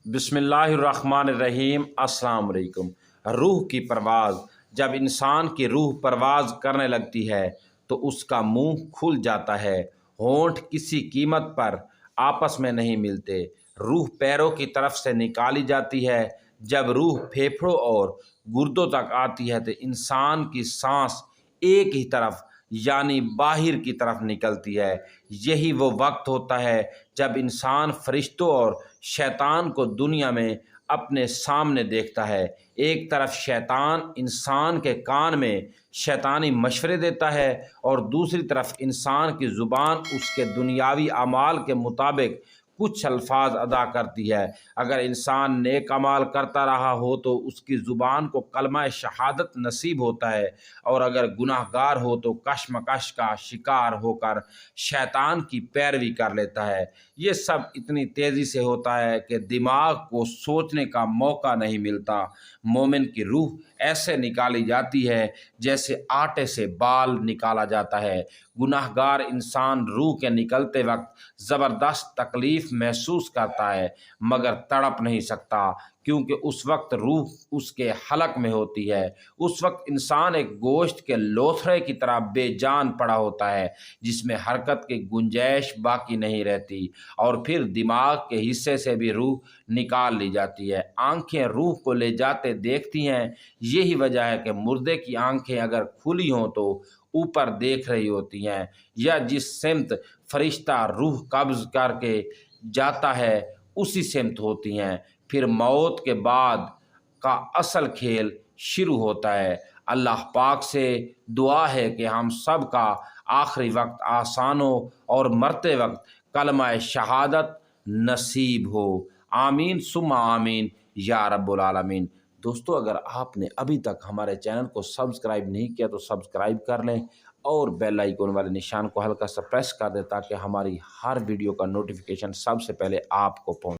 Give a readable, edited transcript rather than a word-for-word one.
बिस्मिल्लाहिर्रहमानिर्रहीम। अस्सलाम वालेकुम। रूह की परवाज़। जब इंसान की रूह परवाज़ करने लगती है तो उसका मुंह खुल जाता है, होंठ किसी कीमत पर आपस में नहीं मिलते। रूह पैरों की तरफ से निकाली जाती है। जब रूह फेफड़ों और गुर्दों तक आती है तो इंसान की सांस एक ही तरफ यानी बाहर की तरफ निकलती है। यही वो वक्त होता है जब इंसान फरिश्तों और शैतान को दुनिया में अपने सामने देखता है। एक तरफ शैतान इंसान के कान में शैतानी मशवरे देता है और दूसरी तरफ इंसान की ज़ुबान उसके दुनियावी अमाल के मुताबिक कुछ अल्फाज अदा करती है। अगर इंसान नेक अमाल करता रहा हो तो उसकी ज़ुबान को कलमा शहादत नसीब होता है, और अगर गुनाहगार हो तो कशमकश का शिकार होकर शैतान की पैरवी कर लेता है। ये सब इतनी तेज़ी से होता है कि दिमाग को सोचने का मौका नहीं मिलता। मोमिन की रूह ऐसे निकाली जाती है जैसे आटे से बाल निकाला जाता है। गुनाहगार इंसान रूह के निकलते वक्त ज़बरदस्त तकलीफ़ महसूस करता है मगर तड़प नहीं सकता, क्योंकि उस वक्त रूह उसके हलक में होती है। उस वक्त इंसान एक गोश्त के लोथड़े की तरह बेजान पड़ा होता है जिसमें हरकत की गुंजाइश बाकी नहीं रहती, और फिर दिमाग के हिस्से से भी रूह निकाल ली जाती है। आंखें रूह को ले जाते देखती हैं। यही वजह है कि मुर्दे की आंखें अगर खुली हों तो ऊपर देख रही होती हैं, या जिस सिमत फरिश्ता रूह कब्ज़ करके जाता है उसी सिमत होती हैं। फिर मौत के बाद का असल खेल शुरू होता है। अल्लाह पाक से दुआ है कि हम सब का आखिरी वक्त आसान हो और मरते वक्त कलमा शहादत नसीब हो। आमीन सुम्मा आमीन या रब्बुल आलमीन। दोस्तों, अगर आपने अभी तक हमारे चैनल को सब्सक्राइब नहीं किया तो सब्सक्राइब कर लें और बेल आइकन वाले निशान को हल्का सा प्रेस कर दें ताकि हमारी हर वीडियो का नोटिफिकेशन सबसे पहले आपको पहुंचे।